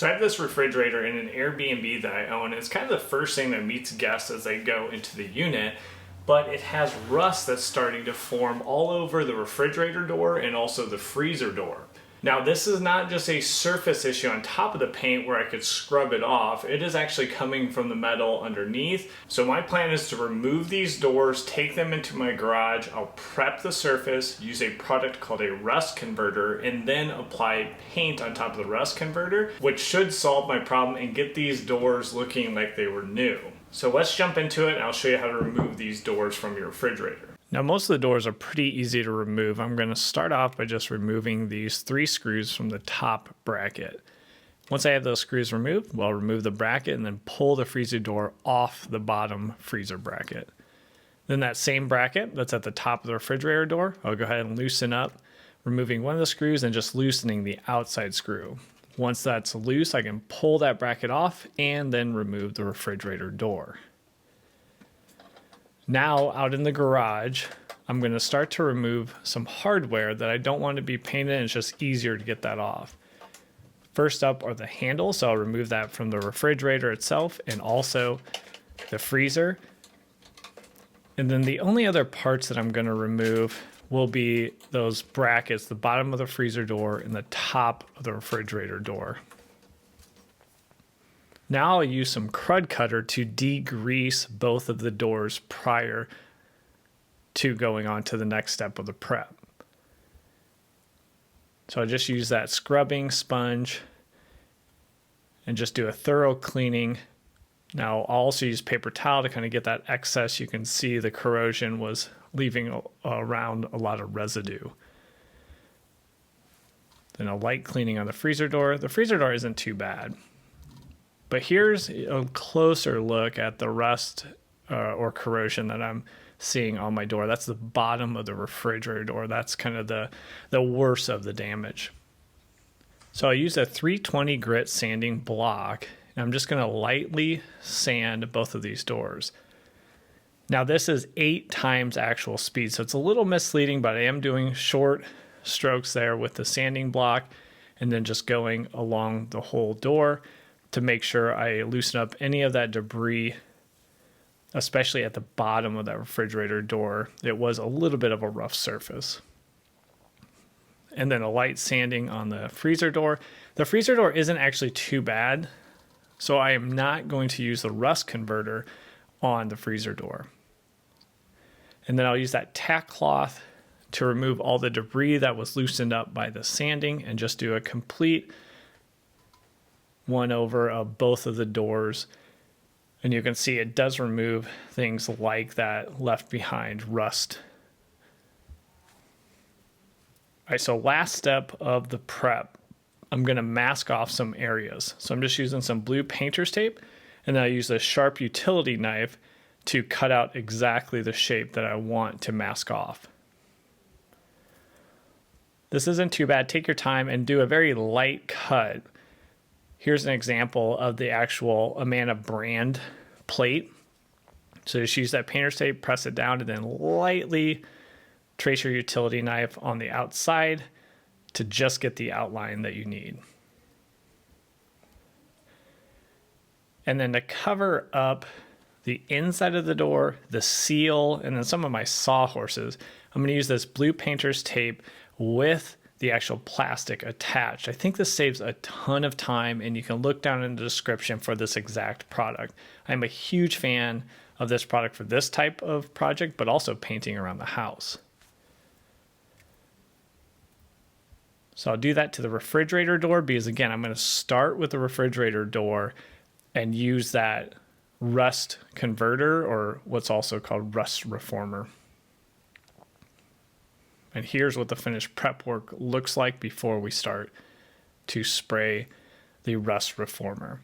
So I have this refrigerator in an Airbnb that I own. It's kind of the first thing that meets guests as they go into the unit, but it has rust that's starting to form all over the refrigerator door and also the freezer door. Now, this is not just a surface issue on top of the paint where I could scrub it off. It is actually coming from the metal underneath. So my plan is to remove these doors, take them into my garage. I'll prep the surface, use a product called a rust converter, and then apply paint on top of the rust converter, which should solve my problem and get these doors looking like they were new. So let's jump into it and I'll show you how to remove these doors from your refrigerator. Now, most of the doors are pretty easy to remove. I'm going to start off by just removing these 3 screws from the top bracket. Once I have those screws removed, well, I'll remove the bracket and then pull the freezer door off the bottom freezer bracket. Then that same bracket that's at the top of the refrigerator door, I'll go ahead and loosen up, removing one of the screws and just loosening the outside screw. Once that's loose, I can pull that bracket off and then remove the refrigerator door. Now, out in the garage, I'm going to start to remove some hardware that I don't want to be painted, and it's just easier to get that off. First up are the handles, so I'll remove that from the refrigerator itself and also the freezer. And then the only other parts that I'm going to remove will be those brackets, the bottom of the freezer door and the top of the refrigerator door. Now I'll use some crud cutter to degrease both of the doors prior to going on to the next step of the prep. So I just use that scrubbing sponge and just do a thorough cleaning. Now I'll also use paper towel to kind of get that excess. You can see the corrosion was leaving around a lot of residue. Then a light cleaning on the freezer door. The freezer door isn't too bad. But here's a closer look at the rust or corrosion that I'm seeing on my door. That's the bottom of the refrigerator door. That's kind of the worst of the damage. So I use a 320 grit sanding block, and I'm just going to lightly sand both of these doors. Now this is 8 times actual speed, so it's a little misleading, but I am doing short strokes there with the sanding block and then just going along the whole door to make sure I loosen up any of that debris, especially at the bottom of that refrigerator door. It was a little bit of a rough surface. And then a light sanding on the freezer door. The freezer door isn't actually too bad, so I am not going to use the rust converter on the freezer door. And then I'll use that tack cloth to remove all the debris that was loosened up by the sanding and just do a complete one over of both of the doors. And you can see it does remove things like that left behind rust. All right, so last step of the prep, I'm going to mask off some areas. So I'm just using some blue painter's tape, and then I use a sharp utility knife to cut out exactly the shape that I want to mask off. This isn't too bad. Take your time and do a very light cut. Here's an example of the actual Amana brand plate. So just use that painter's tape, press it down, and then lightly trace your utility knife on the outside to just get the outline that you need. And then to cover up the inside of the door, the seal, and then some of my sawhorses, I'm going to use this blue painter's tape with the actual plastic attached. I think this saves a ton of time, and you can look down in the description for this exact product. I'm a huge fan of this product for this type of project, but also painting around the house. So I'll do that to the refrigerator door because, again, I'm going to start with the refrigerator door and use that rust converter, or what's also called rust reformer. And here's what the finished prep work looks like before we start to spray the rust reformer.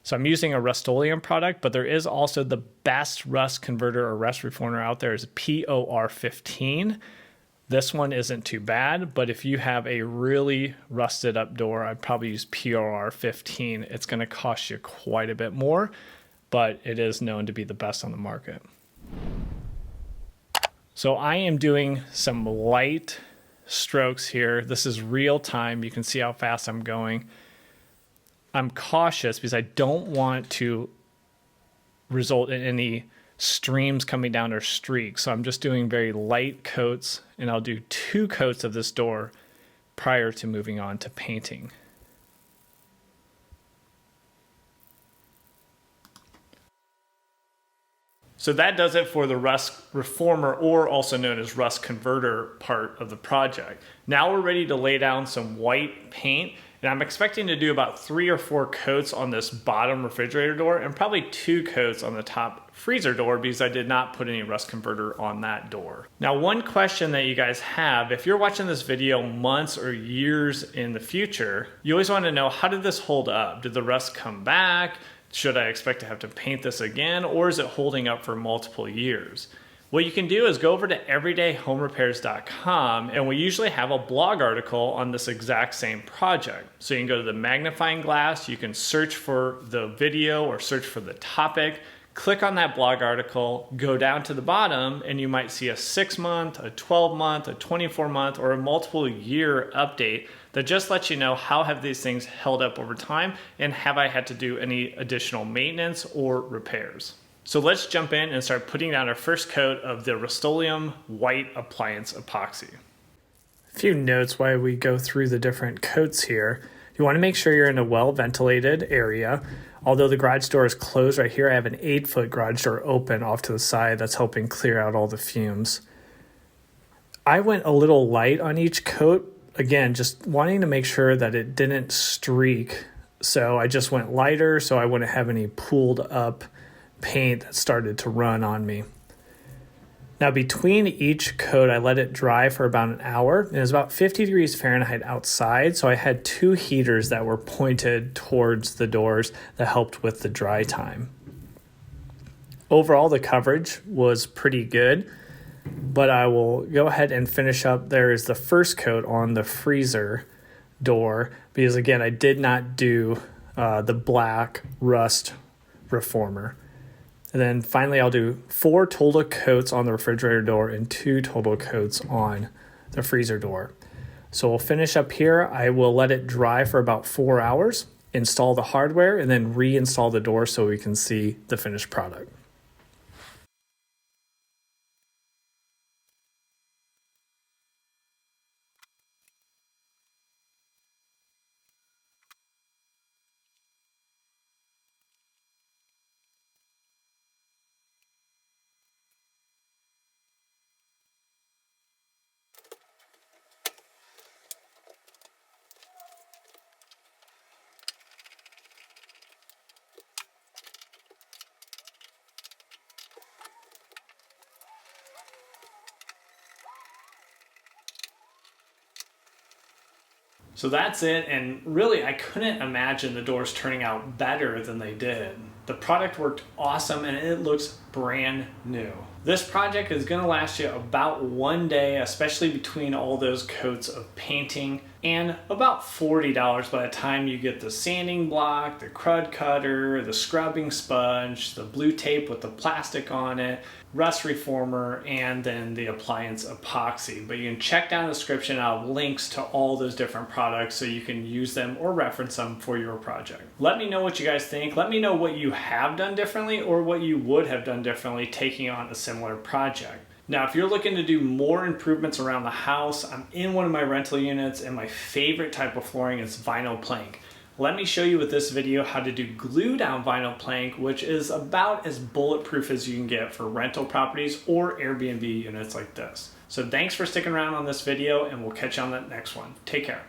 So I'm using a Rust-Oleum product, but there is also the best rust converter or rust reformer out there is POR15. This one isn't too bad, but if you have a really rusted up door, I'd probably use POR15. It's going to cost you quite a bit more, but it is known to be the best on the market. So I am doing some light strokes here. This is real time. You can see how fast I'm going. I'm cautious because I don't want to result in any streams coming down or streaks. So I'm just doing very light coats, and I'll do 2 coats of this door prior to moving on to painting. So that does it for the rust reformer, or also known as rust converter part of the project. Now we're ready to lay down some white paint, and I'm expecting to do about 3 or 4 coats on this bottom refrigerator door and probably 2 coats on the top freezer door because I did not put any rust converter on that door. Now, one question that you guys have, if you're watching this video months or years in the future, you always want to know, how did this hold up? Did the rust come back? Should I expect to have to paint this again, or is it holding up for multiple years? What you can do is go over to everydayhomerepairs.com, and we usually have a blog article on this exact same project. So you can go to the magnifying glass, you can search for the video or search for the topic, click on that blog article, go down to the bottom, and you might see a 6-month, a 12-month, a 24-month, or a multiple year update that just lets you know how have these things held up over time, and have I had to do any additional maintenance or repairs. So let's jump in and start putting down our first coat of the Rust-Oleum white appliance epoxy. A few notes while we go through the different coats here. You want to make sure you're in a well-ventilated area. Although the garage door is closed right here, I have an 8-foot garage door open off to the side that's helping clear out all the fumes. I went a little light on each coat, again, just wanting to make sure that it didn't streak. So I just went lighter so I wouldn't have any pooled up paint that started to run on me. Now between each coat, I let it dry for about an hour. It was about 50 degrees Fahrenheit outside, so I had 2 heaters that were pointed towards the doors that helped with the dry time. Overall, the coverage was pretty good, but I will go ahead and finish up. There is the first coat on the freezer door, because again, I did not do the black rust reformer. And then finally, I'll do 4 total coats on the refrigerator door and 2 total coats on the freezer door. So we'll finish up here. I will let it dry for about 4 hours, install the hardware, and then reinstall the door so we can see the finished product. So that's it, and really I couldn't imagine the doors turning out better than they did. The product worked awesome and it looks brand new. This project is going to last you about 1 day, especially between all those coats of painting, and about $40 by the time you get the sanding block, the crud cutter, the scrubbing sponge, the blue tape with the plastic on it, rust reformer, and then the appliance epoxy. But you can check down the description. I'll have links to all those different products so you can use them or reference them for your project. Let me know what you guys think. Let me know what you have done differently or what you would have done differently taking on a similar project. Now, if you're looking to do more improvements around the house, I'm in one of my rental units and my favorite type of flooring is vinyl plank. Let me show you with this video how to do glue down vinyl plank, which is about as bulletproof as you can get for rental properties or Airbnb units like this. So thanks for sticking around on this video, and we'll catch you on that next one. Take care.